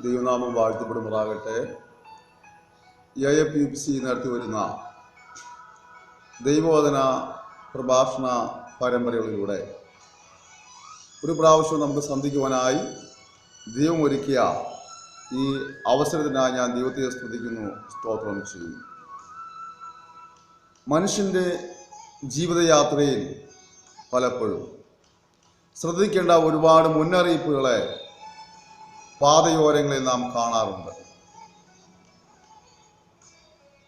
ദൈവനാമം വാഴ്ത്തപ്പെടുമാറാകട്ടെ. AIPPC നടത്തി വരുന്ന ദൈവവചന പ്രഭാഷണ പരമ്പരകളിലൂടെ ഒരു പ്രാവശ്യം നമുക്ക് സന്ധിക്കുവാനായി ദൈവം ഒരുക്കിയ ഈ അവസരത്തിനായി ഞാൻ ദൈവത്തെ സ്തുതിക്കുന്നു, സ്തോത്രം ചെയ്യുന്നു. മനുഷ്യൻ്റെ ജീവിതയാത്രയിൽ പലപ്പോഴും ശ്രദ്ധിക്കേണ്ട ഒരുപാട് മുന്നറിയിപ്പുകളെ പാതയോരങ്ങളിൽ നാം കാണാറുണ്ട്.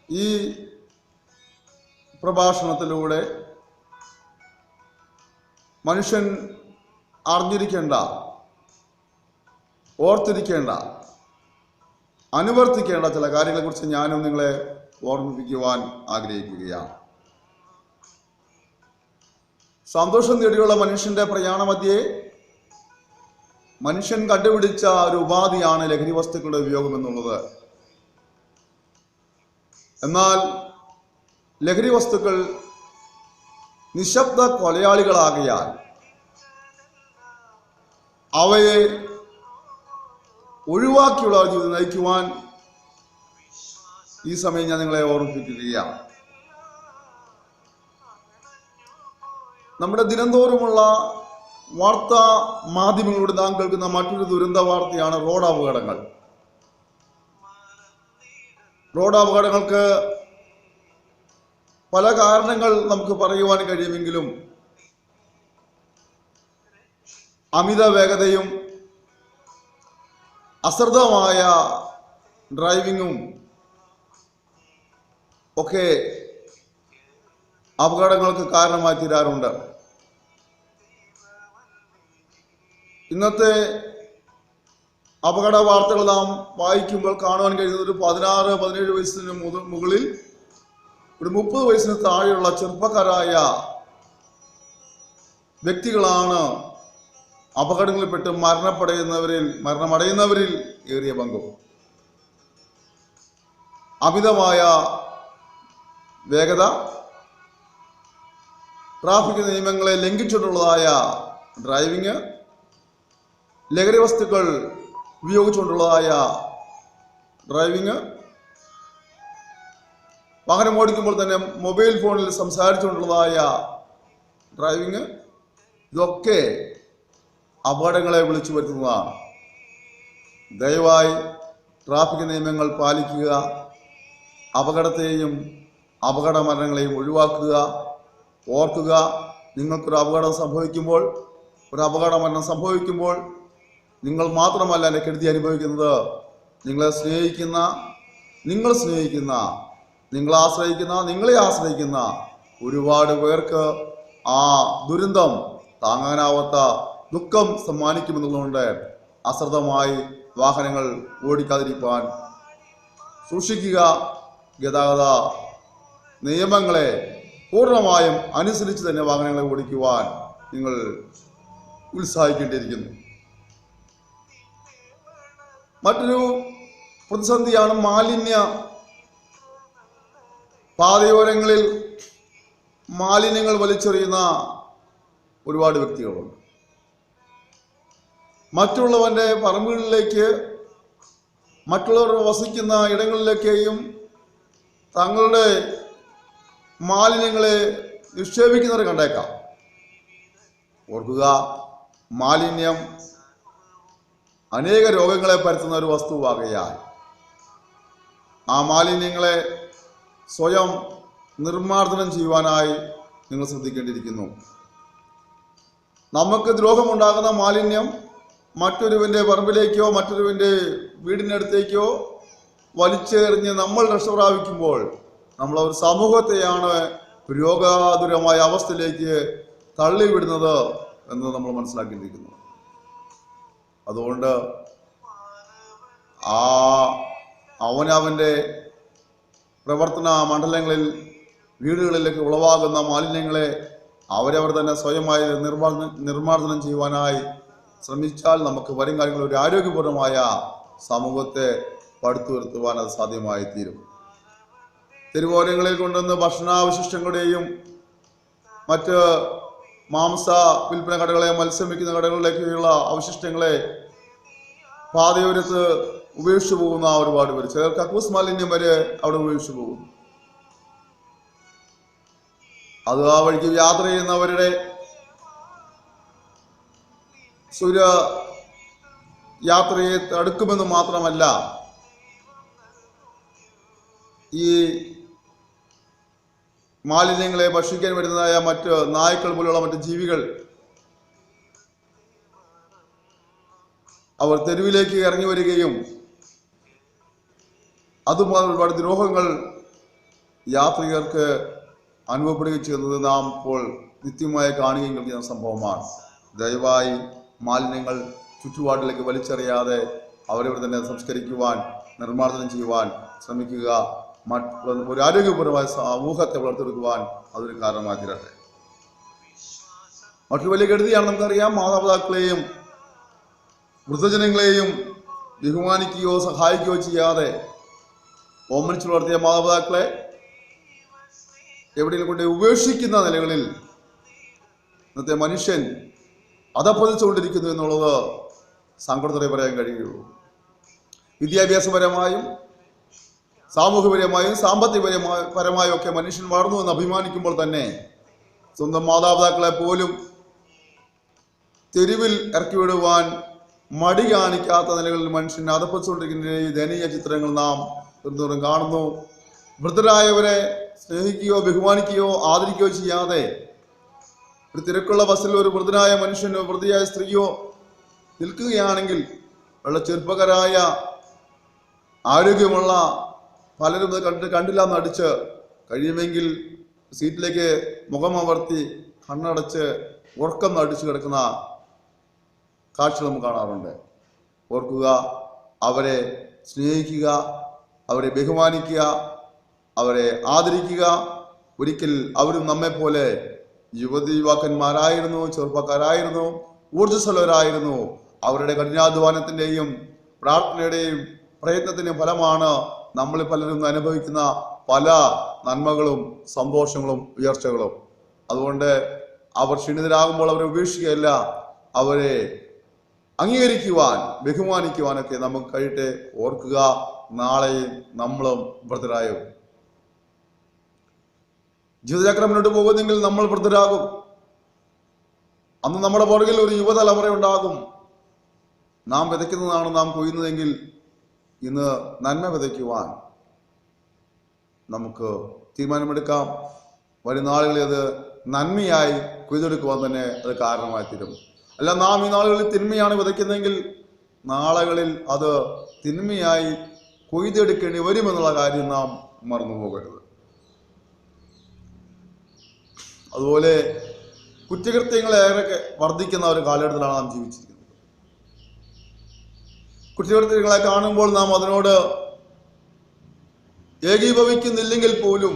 ഈ പ്രഭാഷണത്തിലൂടെ മനുഷ്യൻ അറിഞ്ഞിരിക്കേണ്ട, ഓർത്തിരിക്കേണ്ട, അനുവർത്തിക്കേണ്ട ചില കാര്യങ്ങളെക്കുറിച്ച് ഞാനും നിങ്ങളെ ഓർമ്മിപ്പിക്കുവാൻ ആഗ്രഹിക്കുകയാണ്. സന്തോഷം നേടിയുള്ള മനുഷ്യന്റെ പ്രയാണമധ്യേ മനുഷ്യൻ കണ്ടുപിടിച്ച ഒരു ഉപാധിയാണ് ലഹരി വസ്തുക്കളുടെ ഉപയോഗം എന്നുള്ളത്. എന്നാൽ ലഹരി വസ്തുക്കൾ നിശബ്ദ കൊലയാളികളാകയാൽ അവയെ ഒഴിവാക്കിയുള്ള ജീവിതം നയിക്കുവാൻ ഈ സമയം ഞാൻ നിങ്ങളെ ഓർമ്മിപ്പിക്കുകയാണ്. നമ്മുടെ ദിനംതോറുമുള്ള വാർത്താ മാധ്യമങ്ങളിലൂടെ നാം കേൾക്കുന്ന മറ്റൊരു ദുരന്ത വാർത്തയാണ് റോഡ് അപകടങ്ങൾ. റോഡ് അപകടങ്ങൾക്ക് പല കാരണങ്ങൾ നമുക്ക് പറയുവാൻ കഴിയുമെങ്കിലും അമിത വേഗതയും അശ്രദ്ധമായ ഡ്രൈവിങ്ങും ഒക്കെ അപകടങ്ങൾക്ക് കാരണമായി തീരാറുണ്ട്. ഇന്നത്തെ അപകട വാർത്തകൾ നാം വായിക്കുമ്പോൾ കാണുവാൻ കഴിയുന്നത് ഒരു 16-17 വയസ്സിന് മുകളിൽ ഒരു 30 വയസ്സിന് താഴെയുള്ള ചെറുപ്പക്കാരായ വ്യക്തികളാണ് അപകടങ്ങളിൽപ്പെട്ട് മരണമടയുന്നവരിൽ ഏറിയ പങ്കും. അമിതമായ വേഗത, ട്രാഫിക് നിയമങ്ങളെ ലംഘിച്ചുകൊണ്ടുള്ളതായ ഡ്രൈവിങ്, ലഹരി വസ്തുക്കൾ ഉപയോഗിച്ചുകൊണ്ടുള്ളതായ ഡ്രൈവിങ്, വാഹനം ഓടിക്കുമ്പോൾ തന്നെ മൊബൈൽ ഫോണിൽ സംസാരിച്ചുകൊണ്ടുള്ളതായ ഡ്രൈവിങ്, ഇതൊക്കെ അപകടങ്ങളെ വിളിച്ചു വരുത്തുന്നതാണ്. ദയവായി ട്രാഫിക് നിയമങ്ങൾ പാലിക്കുക, അപകടത്തെയും അപകട മരണങ്ങളെയും ഒഴിവാക്കുക. ഓർക്കുക, നിങ്ങൾക്കൊരു അപകട മരണം സംഭവിക്കുമ്പോൾ നിങ്ങൾ മാത്രമല്ല എൻ്റെ കെടുതി അനുഭവിക്കുന്നത്. നിങ്ങളെ സ്നേഹിക്കുന്ന, നിങ്ങളെ ആശ്രയിക്കുന്ന ഒരുപാട് പേർക്ക് ആ ദുരന്തം താങ്ങാനാവാത്ത ദുഃഖം സമ്മാനിക്കുമെന്നുള്ളതുകൊണ്ട് അശ്രദ്ധമായി വാഹനങ്ങൾ ഓടിക്കാതിരിക്കാൻ സൂക്ഷിക്കുക. ഗതാഗത നിയമങ്ങളെ പൂർണ്ണമായും അനുസരിച്ച് തന്നെ വാഹനങ്ങളെ ഓടിക്കുവാൻ നിങ്ങൾ ഉത്സാഹിക്കേണ്ടിയിരിക്കുന്നു. മറ്റൊരു പ്രതിസന്ധിയാണ് മാലിന്യ. പാതയോരങ്ങളിൽ മാലിന്യങ്ങൾ വലിച്ചെറിയുന്ന ഒരുപാട് വ്യക്തികളുണ്ട്. മറ്റുള്ളവൻ്റെ പറമ്പുകളിലേക്ക്, മറ്റുള്ളവർ വസിക്കുന്ന ഇടങ്ങളിലേക്കെയും തങ്ങളുടെ മാലിന്യങ്ങളെ നിക്ഷേപിക്കുന്നവരെ കണ്ടേക്കാം. ഓർക്കുക, മാലിന്യം അനേക രോഗങ്ങളെ പരത്തുന്ന ഒരു വസ്തുവാകയാൽ ആ മാലിന്യങ്ങളെ സ്വയം നിർമ്മാർജ്ജനം ചെയ്യുവാനായി നിങ്ങൾ ശ്രദ്ധിക്കേണ്ടിയിരിക്കുന്നു. നമുക്ക് ദ്രോഹമുണ്ടാകുന്ന മാലിന്യം മറ്റൊരുവിൻ്റെ പറമ്പിലേക്കോ മറ്റൊരുവിൻ്റെ വീടിനടുത്തേക്കോ വലിച്ചെറിഞ്ഞ് നമ്മൾ രക്ഷപ്രാപിക്കുമ്പോൾ നമ്മൾ ഒരു സമൂഹത്തെയാണ് രോഗാതുരമായ അവസ്ഥയിലേക്ക് തള്ളിവിടുന്നത് എന്ന് നമ്മൾ മനസ്സിലാക്കിയിരിക്കുന്നു. അതുകൊണ്ട് അവനവൻ്റെ പ്രവർത്തന മണ്ഡലങ്ങളിൽ, വീടുകളിലേക്ക് ഉളവാകുന്ന മാലിന്യങ്ങളെ അവരവർ തന്നെ സ്വയമായി നിർമ്മാർജ്ജനം ചെയ്യുവാനായി ശ്രമിച്ചാൽ നമുക്ക് വരും കാലങ്ങളിൽ ഒരു ആരോഗ്യപൂർണമായ സമൂഹത്തെ പടുത്തുയർത്തുവാൻ അത് സാധ്യമായി തീരും. തെരുവോരങ്ങളിൽ കൊണ്ടുവന്ന് ഭക്ഷണാവശിഷ്ടങ്ങളുടെയും മറ്റ് മാംസ വിൽപ്പന കടകളെ, മത്സ്യം വിൽക്കുന്ന കടകളിലേക്കുള്ള അവശിഷ്ടങ്ങളെ പാതയോരത്ത് ഉപേക്ഷിച്ചു പോകുന്ന ഒരുപാട് പേര്. ചിലർ കക്കൂസ് മാലിന്യം വരെ അവിടെ ഉപേക്ഷിച്ചു പോകുന്നു. അത് ആ വഴിക്ക് യാത്ര ചെയ്യുന്നവരുടെ യാത്രയെ തടുക്കുമെന്ന് മാത്രമല്ല, ഈ മാലിന്യങ്ങളെ ഭക്ഷിക്കാൻ വരുന്നതായ മറ്റ് നായ്ക്കൾ പോലുള്ള മറ്റ് ജീവികൾ അവർ തെരുവിലേക്ക് ഇറങ്ങി വരികയും അതുപോലെ ഒരുപാട് ദ്രോഹങ്ങൾ യാത്രികർക്ക് അനുഭവപ്പെടുകയും ചെയ്യുന്നത് നാം ഇപ്പോൾ നിത്യമായി കാണുകയും ചെയ്യുന്ന സംഭവമാണ്. ദയവായി മാലിന്യങ്ങൾ ചുറ്റുപാടിലേക്ക് വലിച്ചെറിയാതെ അവരവർ തന്നെ സംസ്കരിക്കുവാൻ, നിർമ്മാർജ്ജനം ചെയ്യുവാൻ ശ്രമിക്കുക. ഒരു ആരോഗ്യപരമായ സമൂഹത്തെ വളർത്തിയെടുക്കുവാൻ അതൊരു കാരണമായി തീരട്ടെ. മറ്റൊരു വലിയ കെടുതിയാണ് നമുക്കറിയാം, മാതാപിതാക്കളെയും വൃദ്ധജനങ്ങളെയും ബഹുമാനിക്കുകയോ സഹായിക്കുകയോ ചെയ്യാതെ ഓമനിച്ചു വളർത്തിയ മാതാപിതാക്കളെ എവിടെയെങ്കിലും കൊണ്ട് ഉപേക്ഷിക്കുന്ന നിലകളിൽ ഇന്നത്തെ മനുഷ്യൻ അധപ്പതിച്ചുകൊണ്ടിരിക്കുന്നു എന്നുള്ളത് സങ്കടത്തോടെ പറയാൻ കഴിയുള്ളൂ. വിദ്യാഭ്യാസപരമായും സാമൂഹ്യപരമായും സാമ്പത്തികപരമായും ഒക്കെ മനുഷ്യൻ വളർന്നു എന്ന് അഭിമാനിക്കുമ്പോൾ തന്നെ സ്വന്തം മാതാപിതാക്കളെ പോലും തെരുവിൽ ഇറക്കി വിടുവാൻ മടി കാണിക്കാത്ത നിലകളിൽ മനുഷ്യൻ അധപ്പതിച്ചുകൊണ്ടിരിക്കുന്ന ഈ ദയനീയ ചിത്രങ്ങൾ നാം തീർച്ചയായും കാണുന്നു. വൃദ്ധരായവരെ സ്നേഹിക്കുകയോ ബഹുമാനിക്കുകയോ ആദരിക്കുകയോ ചെയ്യാതെ ഒരു തിരക്കുള്ള ബസ്സിൽ ഒരു വൃദ്ധനായ മനുഷ്യനോ വൃദ്ധയായ സ്ത്രീയോ നിൽക്കുകയാണെങ്കിൽ വളരെ ചെറുപ്പക്കാരായ ആരോഗ്യമുള്ള പലരും കണ്ടില്ല എന്നടിച്ച് കഴിയുമെങ്കിൽ സീറ്റിലേക്ക് മുഖമമർത്തി കണ്ണടച്ച് ഉറക്കം നടിച്ചു കിടക്കുന്ന കാഴ്ച നമുക്ക് കാണാറുണ്ട്. ഓർക്കുക, അവരെ സ്നേഹിക്കുക, അവരെ ബഹുമാനിക്കുക, അവരെ ആദരിക്കുക. ഒരിക്കൽ അവരും നമ്മെപ്പോലെ യുവാക്കന്മാരായിരുന്നു, ചെറുപ്പക്കാരായിരുന്നു, ഊർജ്ജസ്വലരായിരുന്നു. അവരുടെ കഠിനാധ്വാനത്തിൻ്റെയും പ്രാർത്ഥനയുടെയും പ്രയത്നത്തിൻ്റെയും ഫലമാണ് നമ്മൾ പലരും അനുഭവിക്കുന്ന പല നന്മകളും സന്തോഷങ്ങളും ഉയർച്ചകളും. അതുകൊണ്ട് അവർ ക്ഷീണിതരാകുമ്പോൾ അവരെ ഉപേക്ഷിക്കുകയല്ല, അവരെ അംഗീകരിക്കുവാൻ ബഹുമാനിക്കുവാനൊക്കെ നമുക്ക് കഴിയട്ടെ. ഓർക്കുക, നാളെയും നമ്മളും വൃദ്ധരായും. ജീവിതചക്രം മുന്നോട്ട് പോകുന്നെങ്കിൽ നമ്മൾ വൃദ്ധരാകും. അന്ന് നമ്മുടെ പുറകിൽ ഒരു യുവതലമുറ ഉണ്ടാകും. നാം വിതയ്ക്കുന്നതാണ് നാം കൊയ്യുന്നതെങ്കിൽ ഇന്ന് നന്മ വിതയ്ക്കുവാൻ നമുക്ക് തീരുമാനമെടുക്കാം. വരും നാളുകളിൽ അത് നന്മയായി കൊയ്തെടുക്കുവാൻ തന്നെ അത് കാരണമായി തീരും. അല്ല, നാം ഈ നാളുകളിൽ തിന്മയാണ് വിതയ്ക്കുന്നതെങ്കിൽ നാളുകളിൽ അത് തിന്മയായി കൊയ്തെടുക്കേണ്ടി വരുമെന്നുള്ള കാര്യം നാം മറന്നു പോകരുത്. അതുപോലെ കുറ്റകൃത്യങ്ങളേറെ വർദ്ധിക്കുന്ന ഒരു കാലഘട്ടത്തിലാണ് നാം ജീവിച്ചിരിക്കുന്നത്. കുറ്റകൃത്യങ്ങളെ കാണുമ്പോൾ നാം അതിനോട് ഏകീഭവിക്കുന്നില്ലെങ്കിൽ പോലും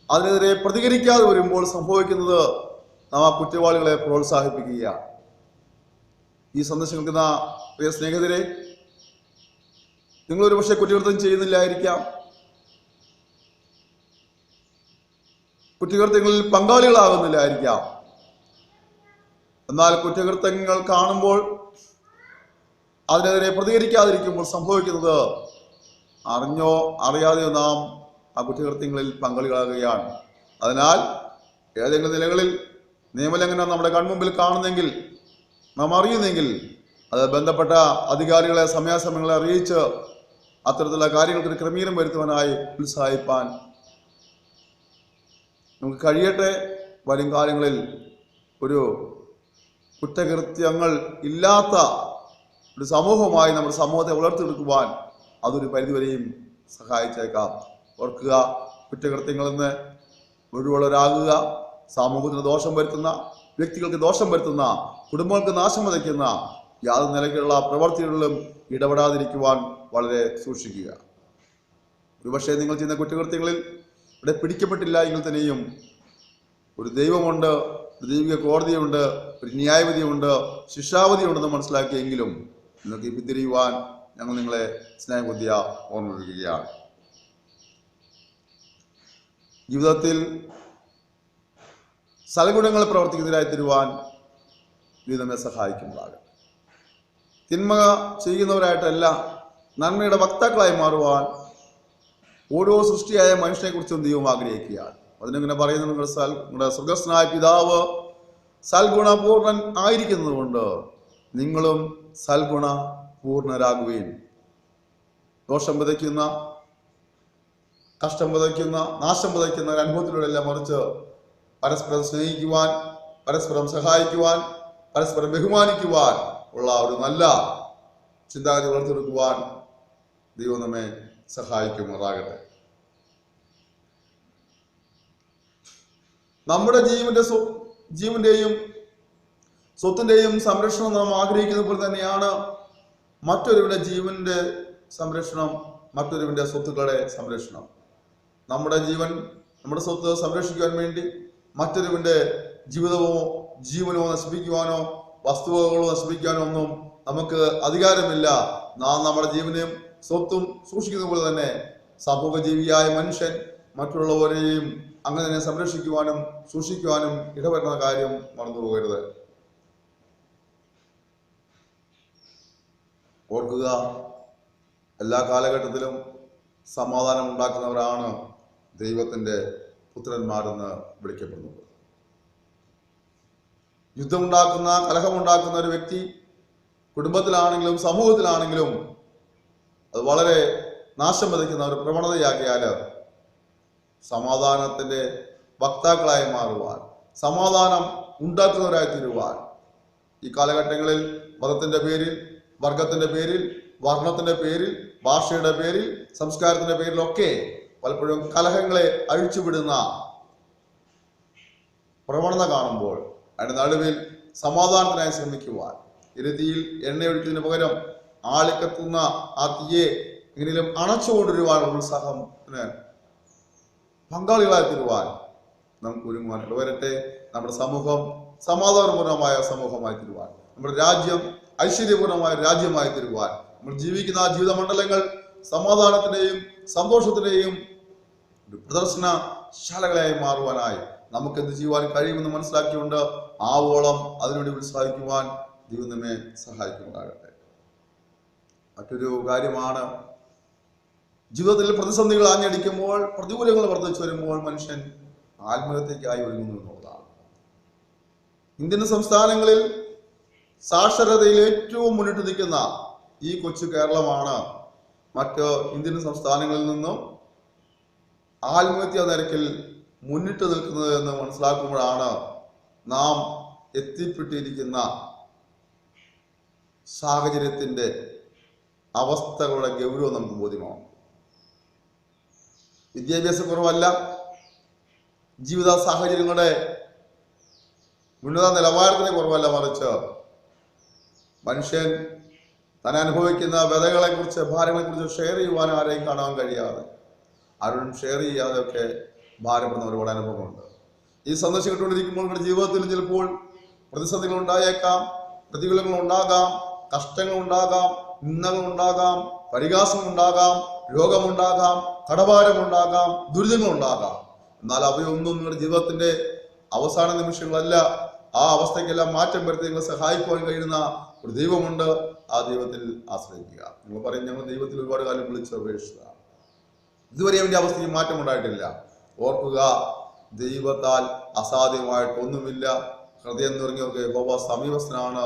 അതിനെതിരെ പ്രതികരിക്കാതെ വരുമ്പോൾ സംഭവിക്കുന്നത് നാം ആ കുറ്റവാളികളെ പ്രോത്സാഹിപ്പിക്കുകയാണ്. ഈ സന്ദേശം കേൾക്കുന്ന പ്രിയ സ്നേഹിതരെ, നിങ്ങളൊരു പക്ഷേ കുറ്റകൃത്യം ചെയ്യുന്നില്ലായിരിക്കാം, കുറ്റകൃത്യങ്ങളിൽ പങ്കാളികളാകുന്നില്ലായിരിക്കാം. എന്നാൽ കുറ്റകൃത്യങ്ങൾ കാണുമ്പോൾ അതിനെതിരെ പ്രതികരിക്കാതിരിക്കുമ്പോൾ സംഭവിക്കുന്നത് അറിഞ്ഞോ അറിയാതെയോ നാം ആ കുറ്റകൃത്യങ്ങളിൽ പങ്കാളികളാകുകയാണ്. അതിനാൽ ഏതെങ്കിലും നിലകളിൽ നിയമലംഘനം നമ്മുടെ കൺമുമ്പിൽ കാണുന്നെങ്കിൽ, നാം അറിയുന്നെങ്കിൽ അത് ബന്ധപ്പെട്ട അധികാരികളെ സമയാസമയങ്ങളെ അറിയിച്ച് അത്തരത്തിലുള്ള കാര്യങ്ങൾക്ക് ക്രമീകരണം വരുത്തുവാനായി ഉത്സാഹിപ്പാൻ നമുക്ക് കഴിയട്ടെ. വരും കാലങ്ങളിൽ ഒരു കുറ്റകൃത്യങ്ങൾ ഇല്ലാത്ത ഒരു സമൂഹമായി നമ്മുടെ സമൂഹത്തെ വളർത്തിയെടുക്കുവാൻ അതൊരു പരിധിവരെയും സഹായിച്ചേക്കാം. ഓർക്കുക, കുറ്റകൃത്യങ്ങളിൽ നിന്ന് ഒഴിവുള്ളവരാകുക. സമൂഹത്തിന് ദോഷം വരുത്തുന്ന, വ്യക്തികൾക്ക് ദോഷം വരുത്തുന്ന, കുടുംബങ്ങൾക്ക് നാശം വിതയ്ക്കുന്ന യാതൊരു നിലയ്ക്കുള്ള പ്രവർത്തികളിലും ഇടപെടാതിരിക്കുവാൻ വളരെ സൂക്ഷിക്കുക. ഒരുപക്ഷെ നിങ്ങൾ ചെയ്യുന്ന കുറ്റകൃത്യങ്ങളിൽ ഇവിടെ പിടിക്കപ്പെട്ടില്ല എങ്കിൽ തന്നെയും ഒരു ദൈവമുണ്ട്, ഒരു ദൈവിക കോടതിയുണ്ട്, ഒരു ന്യായവിധിയുണ്ട്, ശിക്ഷാവിധിയുണ്ടെന്ന് മനസ്സിലാക്കിയെങ്കിലും നിങ്ങൾക്ക് പിന്തിരിയുവാൻ ഞങ്ങൾ നിങ്ങളെ സ്നേഹബുദ്ധിയ ഓർമ്മിപ്പിക്കുകയാണ്. ജീവിതത്തിൽ സൽഗുണങ്ങൾ പ്രവർത്തിക്കുന്നതിനായി തരുവാൻ ഇത് നമ്മെ സഹായിക്കുന്നതാകും. തിന്മ ചെയ്യുന്നവരായിട്ടല്ല, നന്മയുടെ വക്താക്കളായി മാറുവാൻ ഓരോ സൃഷ്ടിയായ മനുഷ്യനെ കുറിച്ചും ദൈവം ആഗ്രഹിക്കുകയാണ്. അതിനിങ്ങനെ പറയുന്നു, നിങ്ങളുടെ സ്വർഗസ്ഥനായ പിതാവ് സൽഗുണപൂർണൻ ആയിരിക്കുന്നത് കൊണ്ട് നിങ്ങളും സൽഗുണപൂർണരാകുകയും. ദോഷം വിതയ്ക്കുന്ന, കഷ്ടം വിതയ്ക്കുന്ന, നാശം വിതയ്ക്കുന്ന ഒരു അനുഭവത്തിലൂടെയല്ല, മറിച്ച് പരസ്പരം സ്നേഹിക്കുവാൻ, പരസ്പരം സഹായിക്കുവാൻ, പരസ്പരം ബഹുമാനിക്കുവാൻ ഉള്ള ഒരു നല്ല ചിന്താഗതി വളർത്തിയെടുക്കുവാൻ ദൈവം നമ്മെ സഹായിക്കുമാറാകട്ടെ. നമ്മുടെ ജീവന്റെയും സ്വത്തിന്റെയും സംരക്ഷണം നാം ആഗ്രഹിക്കുന്ന പോലെ തന്നെയാണ് മറ്റൊരുവിന്റെ ജീവന്റെ സംരക്ഷണം, മറ്റൊരുവിന്റെ സ്വത്തുക്കളുടെ സംരക്ഷണം. നമ്മുടെ ജീവൻ, നമ്മുടെ സ്വത്ത് സംരക്ഷിക്കുവാൻ വേണ്ടി മറ്റൊരുവിന്റെ ജീവനോ നശിപ്പിക്കുവാനോ വസ്തുവകളോ നശിപ്പിക്കാനോ ഒന്നും നമുക്ക് അധികാരമില്ല. നാം നമ്മുടെ ജീവനെയും സ്വത്തും സൂക്ഷിക്കുന്ന പോലെ തന്നെ സമൂഹജീവിയായ മനുഷ്യൻ മറ്റുള്ളവരെയും അങ്ങനെ തന്നെ സംരക്ഷിക്കുവാനും സൂക്ഷിക്കുവാനും ഇടപെടുന്ന കാര്യം മറന്നുപോകരുത്. ഓർക്കുക, എല്ലാ കാലഘട്ടത്തിലും സമാധാനം ഉണ്ടാക്കുന്നവരാണ് ദൈവത്തിന്റെ പുത്രന്മാരെന്ന് വിളിക്കപ്പെടുന്നത്. യുദ്ധമുണ്ടാക്കുന്ന, കലഹമുണ്ടാക്കുന്ന ഒരു വ്യക്തി കുടുംബത്തിലാണെങ്കിലും സമൂഹത്തിലാണെങ്കിലും അത് വളരെ നാശം വിതയ്ക്കുന്ന ഒരു പ്രവണതയാക്കിയാൽ സമാധാനത്തിന്റെ വക്താക്കളായി മാറുവാൻ, സമാധാനം ഉണ്ടാക്കുന്നവരായി തീരുവാൻ ഈ കാലഘട്ടങ്ങളിൽ മതത്തിന്റെ പേരിൽ, വർഗത്തിന്റെ പേരിൽ, വർണ്ണത്തിന്റെ പേരിൽ, ഭാഷയുടെ പേരിൽ, സംസ്കാരത്തിന്റെ പേരിലൊക്കെ പലപ്പോഴും കലഹങ്ങളെ അഴിച്ചുവിടുന്ന പ്രവണത കാണുമ്പോൾ അതിന്റെ നടുവിൽ സമാധാനത്തിനായി ശ്രമിക്കുവാൻ, ഇരുതിയിൽ എണ്ണയൊഴിക്കുന്നതിന് പകരം ആളിക്കത്തുന്ന ആ തീയെ എങ്ങനെയും അണച്ചുകൊണ്ടിരുവാനുള്ള ഉത്സാഹത്തിന് പങ്കാളികളായി തീരുവാൻ നമുക്ക് ഒരുങ്ങുവാൻ ഇടവരട്ടെ. നമ്മുടെ സമൂഹം സമാധാനപൂർണമായ സമൂഹമായി തീരുവാൻ, നമ്മുടെ രാജ്യം ഐശ്വര്യപൂർണമായ രാജ്യമായി തീരുവാൻ, നമ്മൾ ജീവിക്കുന്ന ജീവിത മണ്ഡലങ്ങൾ സമാധാനത്തിന്റെയും സന്തോഷത്തിന്റെയും പ്രദർശനശാലകളായി മാറുവാനായി നമുക്ക് എന്ത് ചെയ്യുവാൻ കഴിയുമെന്ന് മനസ്സിലാക്കിക്കൊണ്ട് ആവോളം അതിനുവേണ്ടി ഉത്സാഹിക്കുവാൻ ദൈവം നമ്മെ സഹായിക്കുന്നുണ്ടാകട്ടെ. മറ്റൊരു കാര്യമാണ്, ജീവിതത്തിൽ പ്രതിസന്ധികൾ ആഞ്ഞടിക്കുമ്പോൾ, പ്രതികൂലങ്ങൾ വർദ്ധിച്ചു വരുമ്പോൾ മനുഷ്യൻ ആത്മഹത്യക്കായി ഒരുങ്ങുന്നു എന്നുള്ളതാണ്. ഇന്ത്യൻ സംസ്ഥാനങ്ങളിൽ സാക്ഷരതയിൽ ഏറ്റവും മുന്നിട്ട് നിൽക്കുന്ന ഈ കൊച്ചു കേരളമാണ് മറ്റ് ഇന്ത്യൻ സംസ്ഥാനങ്ങളിൽ നിന്നും ആത്മഹത്യാ നിരക്കിൽ മുന്നിട്ട് നിൽക്കുന്നത് എന്ന് മനസ്സിലാക്കുമ്പോഴാണ് നാം എത്തിപ്പെട്ടിരിക്കുന്ന സാഹചര്യത്തിന്റെ അവസ്ഥകളുടെ ഗൗരവം നമുക്ക് ബോധ്യമാവും. വിദ്യാഭ്യാസ കുറവല്ല, ജീവിത സാഹചര്യങ്ങളുടെ ഉന്നത നിലവാരത്തിന് കുറവല്ല, മറിച്ച് മനുഷ്യൻ താൻ അനുഭവിക്കുന്ന വ്യതകളെ കുറിച്ച്, ഭാരങ്ങളെ കുറിച്ച് ഷെയർ ചെയ്യുവാൻ ആരെയും കാണാൻ കഴിയാതെ, ആരോടും ഷെയർ ചെയ്യാതെ ഒക്കെ ഭാരപ്പെടുന്ന ഒരുപാട് അനുഭവമുണ്ട്. ഈ സന്ദേശം കിട്ടുകൊണ്ടിരിക്കുമ്പോൾ നമ്മുടെ ജീവിതത്തിൽ ചിലപ്പോൾ പ്രതിസന്ധികൾ ഉണ്ടായേക്കാം, പ്രതികൂലങ്ങൾ ഉണ്ടാകാം, കഷ്ടങ്ങൾ ഉണ്ടാകാം, നിന്ദകൾ ഉണ്ടാകാം, പരിഹാസം ഉണ്ടാകാം, രോഗമുണ്ടാകാം, കടഭാരമുണ്ടാകാം, ദുരിതങ്ങളുണ്ടാകാം. എന്നാൽ അവയൊന്നും നിങ്ങളുടെ ജീവിതത്തിന്റെ അവസാന നിമിഷങ്ങളല്ല. ആ അവസ്ഥയ്ക്കെല്ലാം മാറ്റം വരുത്തി നിങ്ങളെ സഹായിക്കുവാൻ കഴിയുന്ന ഒരു ദൈവമുണ്ട്. ആ ദൈവത്തിൽ ആശ്രയിക്കുക. നിങ്ങൾ പറയും, ഞങ്ങൾ ദൈവത്തിൽ ഒരുപാട് കാലം വിളിച്ച് അപേക്ഷിച്ചതാണ്, ഇതുവരെ അവന്റെ അവസ്ഥയ്ക്ക് മാറ്റം ഉണ്ടായിട്ടില്ല. ഓർക്കുക, ദൈവത്താൽ അസാധ്യമായിട്ടൊന്നുമില്ല. ഹൃദയം നിറഞ്ഞവർക്ക് യഹോവ സമീപസ്ഥനാണ്,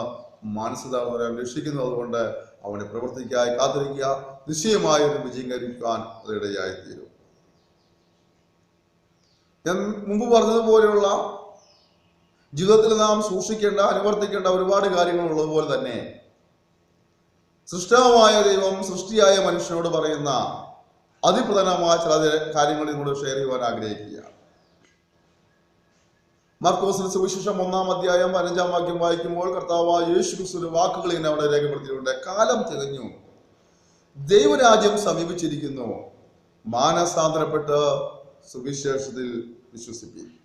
മനസ്സിലാകുന്നവരെ രക്ഷിക്കുന്നത്. അതുകൊണ്ട് അവന്റെ പ്രവൃത്തിക്കായി കാത്തിരിക്കുക. നിശ്ചയമായ ഒരു വിജയം കൈവരിക്കാൻ അതിടയായി തീരും. ഞാൻ മുമ്പ് പറഞ്ഞതുപോലെയുള്ള ജീവിതത്തിൽ നാം സൂക്ഷിക്കേണ്ട, അനുവർത്തിക്കേണ്ട ഒരുപാട് കാര്യങ്ങൾ ഉള്ളതുപോലെ തന്നെ സൃഷ്ടാവായ ദൈവം സൃഷ്ടിയായ മനുഷ്യനോട് പറയുന്ന അതിപ്രധാനമായ ചില കാര്യങ്ങൾ നിങ്ങളോട് ഷെയർ ചെയ്യുവാൻ ആഗ്രഹിക്കുക. മർക്കോസിന്റെ സുവിശേഷം 1-ാം അധ്യായം 15-ാം വാക്യം വായിക്കുമ്പോൾ കർത്താവായ യേശു ക്രിസ്തുവിന്റെ വാക്കുകൾ ഇങ്ങനെ അവിടെ രേഖപ്പെടുത്തിയിട്ടുണ്ട്. കാലം തികഞ്ഞു, ദൈവരാജ്യം സമീപിച്ചിരിക്കുന്നു, മാനസാന്തരപ്പെട്ട് സുവിശേഷത്തിൽ വിശ്വസിപ്പിക്കും.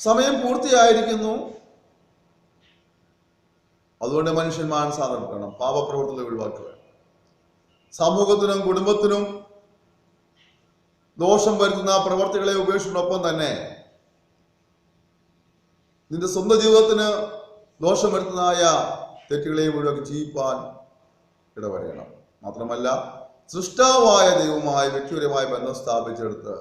സമയം പൂർത്തിയായിരിക്കുന്നു. അതുകൊണ്ട് മനുഷ്യൻ മാനസാന്തരപ്പെടണം, പാപപ്രവർത്തനങ്ങൾ ഒഴിവാക്കുക. സമൂഹത്തിനും കുടുംബത്തിനും ദോഷം വരുത്തുന്ന പ്രവർത്തികളെ ഉപേക്ഷിക്കുന്നതിനൊപ്പം തന്നെ നിന്റെ സ്വന്തം ജീവിതത്തിന് ദോഷം വരുത്തുന്നതായ തെറ്റുകളെയും ഒഴിവാക്കി ജീവിപ്പാൻ ഇടവരയണം. മാത്രമല്ല സൃഷ്ടാവായ ദൈവവുമായി വ്യക്തിപരമായ ബന്ധം സ്ഥാപിച്ചെടുത്ത്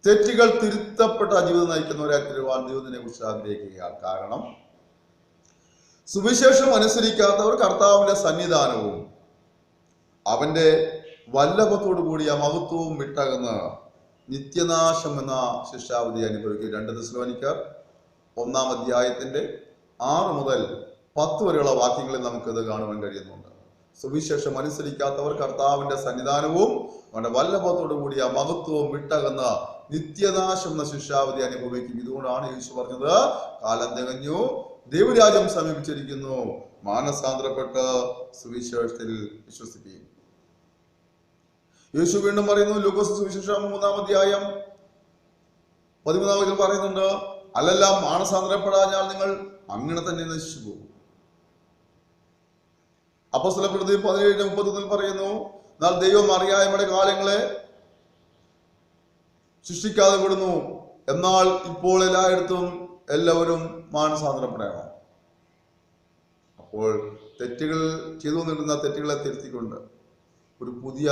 തെറ്റുകൾ തിരുത്തപ്പെട്ട ജീവിതം നയിക്കുന്നവരായി തീരുവാൻ ദൈവത്തിനെ കുറിച്ച് ആഗ്രഹിക്കുകയാണ്. കാരണം സുവിശേഷം അനുസരിക്കാത്തവർ കർത്താവിന്റെ സന്നിധാനവും അവന്റെ വല്ലഭത്തോടു കൂടിയ മഹത്വവും വിട്ടകന്ന് നിത്യനാശം എന്ന ശിക്ഷാവിധി അനുഭവിക്കും. 2 തെസ്സലോനിക്കർ 1-ാം അധ്യായത്തിന്റെ 6 മുതൽ 10 വരെയുള്ള വാക്യങ്ങളിൽ നമുക്കിത് കാണുവാൻ കഴിയുന്നുണ്ട്. സുവിശേഷം അനുസരിക്കാത്തവർ കർത്താവിന്റെ സന്നിധാനവും അവന്റെ വല്ലഭത്തോടു കൂടിയ മഹത്വവും വിട്ടകന്ന് നിത്യനാശം എന്ന ശിക്ഷാവിധി അനുഭവിക്കും. ഇതുകൊണ്ടാണ് യേശു പറഞ്ഞത്, കാലം തികഞ്ഞു, ദൈവരാജ്യം സമീപിച്ചിരിക്കുന്നു, മാനസാന്തരപ്പെട്ട് സുവിശേഷത്തിൽ വിശ്വസിപ്പിക്കും. യേശു വീണ്ടും പറയുന്നു, ലൂക്കോസ് സുവിശേഷം 3-ാം അധ്യായം 13-ാം വാക്യത്തിൽ പറയുന്നുണ്ട്, അല്ലെല്ലാം മാനസാന്തരപ്പെടാഞ്ഞാൽ നിങ്ങൾ അങ്ങനെ തന്നെ നശിച്ചു പോകും. അപ്പോസ്തലപ്രവൃത്തി 17:31 പറയുന്നു, എന്നാൽ ദൈവം അറിയായ്മയുടെ കാലങ്ങളെ സൃഷ്ടിക്കാതെ വിടുന്നു, എന്നാൽ ഇപ്പോൾ എല്ലായിടത്തും എല്ലാവരും മാനസാന്തരപ്പെടണം. അപ്പോൾ തെറ്റുകൾ ചെയ്തുകൊണ്ടിരുന്ന തെറ്റുകളെ തിരുത്തിക്കൊണ്ട് ഒരു പുതിയ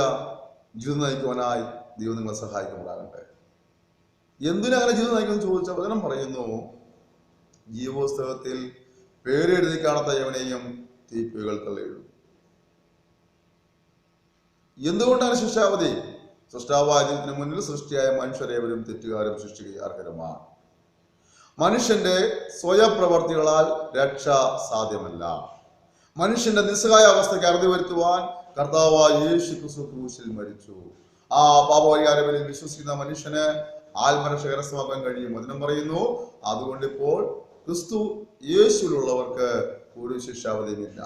ജീവിതം നയിക്കുവാനായി ദൈവം നിങ്ങളെ സഹായിക്കുന്നുണ്ടാകട്ടെ. എന്തിനങ്ങനെ ജീവിതം നയിക്കുമെന്ന് ചോദിച്ച വചനം പറയുന്നു, ജീവപുസ്തകത്തിൽ പേരെഴുതി കാണാത്ത യവനെയും തീപ്പൊയ്കൾ തള്ളിയിടും. എന്തുകൊണ്ടാണ് ശിക്ഷാവധി? സൃഷ്ടാവായ ദൈവത്തിന് മുന്നിൽ സൃഷ്ടിയായ മനുഷ്യരേവരും തെറ്റുകാരും സൃഷ്ടിക്കുക അർഹരുമാണ്. മനുഷ്യന്റെ സ്വയപ്രവർത്തികളാൽ രക്ഷ സാധ്യമല്ല. മനുഷ്യന്റെ നിസ്സഹായ അവസ്ഥയ്ക്ക് അറുതി വരുത്തുവാൻ കർത്താവായ യേശു ക്രിസ്തു ക്രൂശിൽ മരിച്ചു. ആ പാപപരിഹാരത്തിൽ വിശ്വസിക്കുന്ന മനുഷ്യന് ആത്മരക്ഷ കരസ്ഥമാക്കാൻ കഴിയും. വചനം പറയുന്നു, അതുകൊണ്ട് ഇപ്പോൾ ക്രിസ്തു യേശുവിലുള്ളവർക്ക് ഒരു ശിക്ഷാവധിയുമില്ല.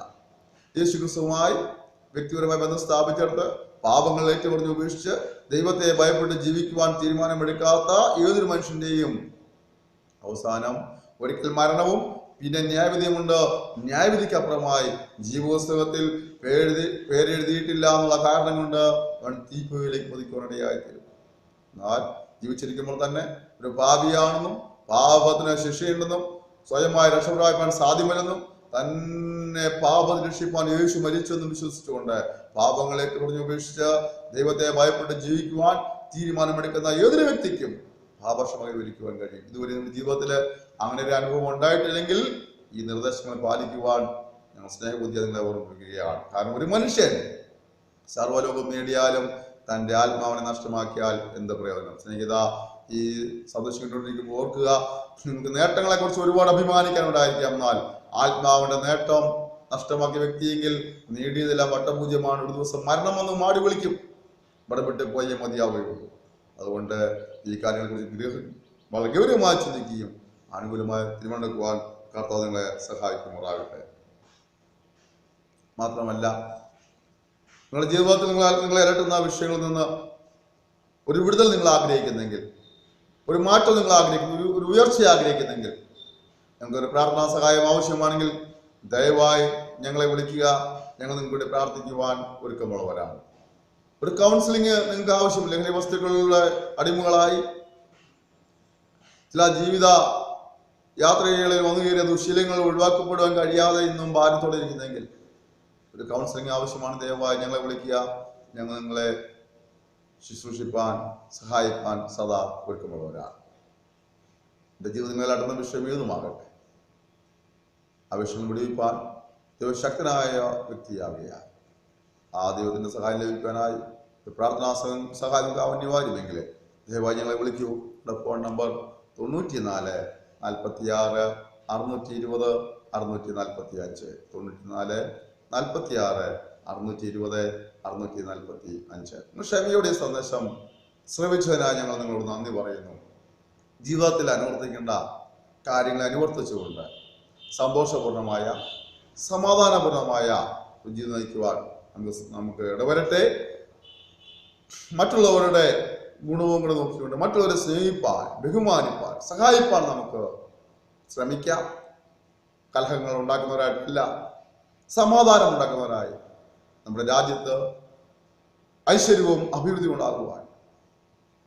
യേശു ക്രിസ്തുവുമായി വ്യക്തിപരമായ ബന്ധം സ്ഥാപിച്ചെടുത്ത് പാപങ്ങൾ ഏറ്റുപറഞ്ഞ് ഉപേക്ഷിച്ച് ദൈവത്തെ ഭയപ്പെട്ട് ജീവിക്കുവാൻ തീരുമാനമെടുക്കാത്ത ഏതൊരു മനുഷ്യന്റെയും അവസാനം ഒരിക്കൽ മരണവും പിന്നെ ന്യായവിധിയുമുണ്ട്. ന്യായവിധിക്കപ്പുറമായി ജീവപുസ്തകത്തിൽ പേരെഴുതിയിട്ടില്ല എന്നുള്ള കാരണം കൊണ്ട് അവൻ തീപ്പൊയ്യിലേക്ക് പതിക്കുവാനിടയായിത്തീരും. എന്നാൽ ജീവിച്ചിരിക്കുമ്പോൾ തന്നെ ഒരു പാപിയാണെന്നും പാപത്തിന് ശിക്ഷയുണ്ടെന്നും സ്വയമായി രക്ഷപ്രാപിക്കാൻ സാധ്യമല്ലെന്നും തന്നെ പാപത്തിൽ രക്ഷിപ്പാൻ യേശു മരിച്ചെന്നും വിശ്വസിച്ചുകൊണ്ട് പാപങ്ങളെ കുറഞ്ഞു ഉപേക്ഷിച്ച് ദൈവത്തെ ഭയപ്പെട്ട് ജീവിക്കുവാൻ തീരുമാനമെടുക്കുന്ന ഏതൊരു വ്യക്തിക്കും പാപക്ഷമ കൈവരിക്കുവാൻ കഴിയും. ഇതുവരെ നമ്മുടെ ജീവിതത്തിൽ അങ്ങനെ ഒരു അനുഭവം ഉണ്ടായിട്ടില്ലെങ്കിൽ ഈ നിർദ്ദേശങ്ങൾ പാലിക്കുവാൻ ഞങ്ങൾ സ്നേഹബുദ്ധി നിങ്ങളെ ഓർമ്മിപ്പിക്കുകയാണ്. കാരണം ഒരു മനുഷ്യൻ സർവ്വലോകം നേടിയാലും തൻ്റെ ആത്മാവിനെ നഷ്ടമാക്കിയാൽ എന്ത് പ്രയോജനം? സ്നേഹിത, ഈ സന്ദേശം കണ്ടുകൊണ്ടിരിക്കുമ്പോൾ ഓർക്കുക, നിങ്ങൾക്ക് നേട്ടങ്ങളെ കുറിച്ച് ഒരുപാട് അഭിമാനിക്കാനുണ്ടായിരിക്കാം. എന്നാൽ ആത്മാവിന്റെ നേട്ടം നഷ്ടമാക്കിയ വ്യക്തിയെങ്കിൽ നേടിയതെല്ലാം വട്ടപൂജ്യമാണ്. ഒരു ദിവസം മരണം വന്ന് മാടി വിളിക്കും, ഇവിടെ വിട്ട് പോയേ മതിയാവുകയുള്ളൂ. അതുകൊണ്ട് ഈ കാര്യങ്ങളെക്കുറിച്ച് വളരെ ഗൗരവമായി ചിന്തിക്കുകയും അനുകൂലമായി തീരുമാനമെടുക്കുവാൻ കർത്താവ് നിങ്ങളെ സഹായിക്കുമാറാകട്ടെ. മാത്രമല്ല, നിങ്ങളുടെ ജീവിതത്തിൽ നിങ്ങളെ അലട്ടുന്ന വിഷയങ്ങളിൽ നിന്ന് ഒരു വിടുതൽ നിങ്ങൾ ആഗ്രഹിക്കുന്നെങ്കിൽ, ഒരു മാറ്റം നിങ്ങൾ ആഗ്രഹിക്കുന്നു, ഒരു ഉയർച്ച ആഗ്രഹിക്കുന്നെങ്കിൽ, ഞങ്ങൾക്കൊരു പ്രാർത്ഥനാ സഹായം ആവശ്യമാണെങ്കിൽ ദയവായി ഞങ്ങളെ വിളിക്കുക. ഞങ്ങൾ നിങ്ങൾക്ക് പ്രാർത്ഥിക്കുവാൻ ഒരുക്കമുള്ളവരാണ്. ഒരു കൗൺസിലിംഗ് നിങ്ങൾക്ക് ആവശ്യമില്ല. ലഹരി വസ്തുക്കളുടെ അടിമകളായി ചില ജീവിത യാത്രകളിൽ വന്നു കയറിയ ദുശീലങ്ങൾ ഒഴിവാക്കപ്പെടുവാൻ കഴിയാതെ ഇന്നും ഭാരത്തോടെ ഇരിക്കുന്നെങ്കിൽ ഒരു കൗൺസിലിംഗ് ആവശ്യമാണ്. ദയവായി ഞങ്ങളെ വിളിക്കുക. ഞങ്ങൾ നിങ്ങളെ ശുശ്രൂഷിപ്പാൻ സഹായിപ്പാൻ സദാ ഒരുക്കമുള്ളവരാണ്. എൻ്റെ ജീവിതങ്ങളിൽ അടങ്ങുന്ന വിഷയം ഏതുമാകട്ടെ, ആ വിഷയം വിടുവിപ്പാൻ ദൈവശക്തനായ വ്യക്തിയാവുകയാണ്. ആ ദൈവത്തിൻ്റെ സഹായം ലഭിക്കാനായി പ്രാർത്ഥനാ സഹായം അനിവാര്യമെങ്കിൽ ദയവായി ഞങ്ങളെ വിളിക്കൂ. Phone number 94 46 620 645 94 46 620 645. ക്ഷമയുടെ സന്ദേശം ശ്രമിച്ചതിനായി ഞങ്ങൾ നിങ്ങളോട് നന്ദി പറയുന്നു. ജീവിതത്തിൽ അനുവർത്തിക്കേണ്ട കാര്യങ്ങളെ അനുവർത്തിച്ചുകൊണ്ട് സന്തോഷപൂർണമായ സമാധാനപൂർണമായ ജീവിതം നയിക്കുവാൻ നമുക്ക് ഇടവരട്ടെ. മറ്റുള്ളവരുടെ ഗുണവും കൂടെ നോക്കിക്കൊണ്ട് മറ്റുള്ളവരെ സ്നേഹിപ്പാൻ, ബഹുമാനിപ്പാൻ, സഹായിപ്പാൻ നമുക്ക് ശ്രമിക്കാം. കലഹങ്ങൾ ഉണ്ടാക്കുന്നവരായിട്ടില്ല, സമാധാനം ഉണ്ടാക്കുന്നവരായി നമ്മുടെ രാജ്യത്ത് ഐശ്വര്യവും അഭിവൃദ്ധിയും ഉണ്ടാകുവാൻ,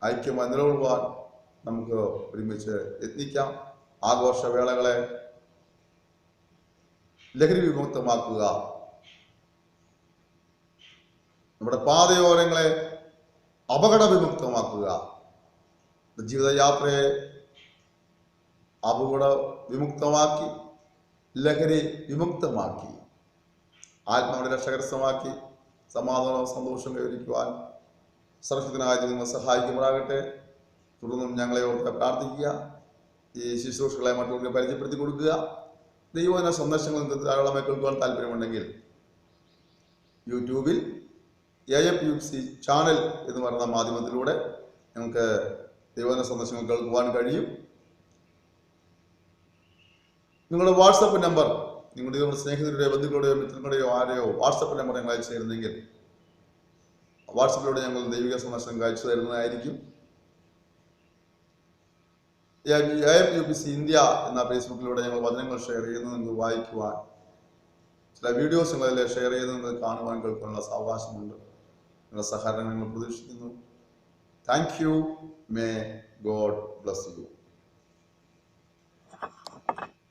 ഐക്യമായി നിലകൊള്ളുവാൻ നമുക്ക് ഒരുമിച്ച് യത്നിക്കാം. ആഘോഷവേളകളെ ലഹരി വിമുക്തമാക്കുക. നമ്മുടെ പാതയോരങ്ങളെ അപകട വിമുക്തമാക്കുക. ജീവിതയാത്രയെ അപകട വിമുക്തമാക്കി, ലഹരി വിമുക്തമാക്കി, ആത്മാവിനെ രക്ഷകരസ്ഥമാക്കി സമാധാനവും സന്തോഷവും കൈവരിക്കുവാൻ സർവശക്തനായ നിങ്ങൾ സഹായിക്കുമാറാകട്ടെ. തുടർന്നും ഞങ്ങളെ ഓർത്ത് പ്രാർത്ഥിക്കുക. ഈ ശുശ്രൂഷകളെ മറ്റുള്ളവർക്ക് പരിചയപ്പെടുത്തി കൊടുക്കുക. ദൈവവചന സന്ദേശങ്ങൾ നിങ്ങൾക്ക് ധാരാളമായി കേൾക്കുവാൻ താല്പര്യമുണ്ടെങ്കിൽ യൂട്യൂബിൽ AFUC ചാനൽ എന്ന് പറയുന്ന മാധ്യമത്തിലൂടെ നിങ്ങൾക്ക് ദൈവവചന സന്ദേശങ്ങൾ കേൾക്കുവാൻ കഴിയും. നിങ്ങളുടെ വാട്സപ്പ് നമ്പർ, നിങ്ങളുടെ സ്നേഹിതരുടെയോ ബന്ധുക്കളുടെയോ മിത്രങ്ങളുടെയോ ആരെയോ വാട്സപ്പ് നമ്പർ ഞങ്ങൾ അയച്ചു തരുന്നെങ്കിൽ വാട്സപ്പിലൂടെ ഞങ്ങൾ ദൈവിക സന്ദേശം അയച്ചു തരുന്നതായിരിക്കും. AFUC ഇന്ത്യ എന്ന ഫേസ്ബുക്കിലൂടെ ഞങ്ങൾ വചനങ്ങൾ ഷെയർ ചെയ്യുന്നത് നിങ്ങൾക്ക് വായിക്കുവാൻ, ചില വീഡിയോസ് ഞങ്ങളതിൽ ഷെയർ ചെയ്യുന്നത് കാണുവാൻ കേൾക്കാനുള്ള അവകാശമുണ്ട്. നിങ്ങളുടെ സഹകരണം ഞങ്ങൾ പ്രതീക്ഷിക്കുന്നു. Thank you. May God bless you.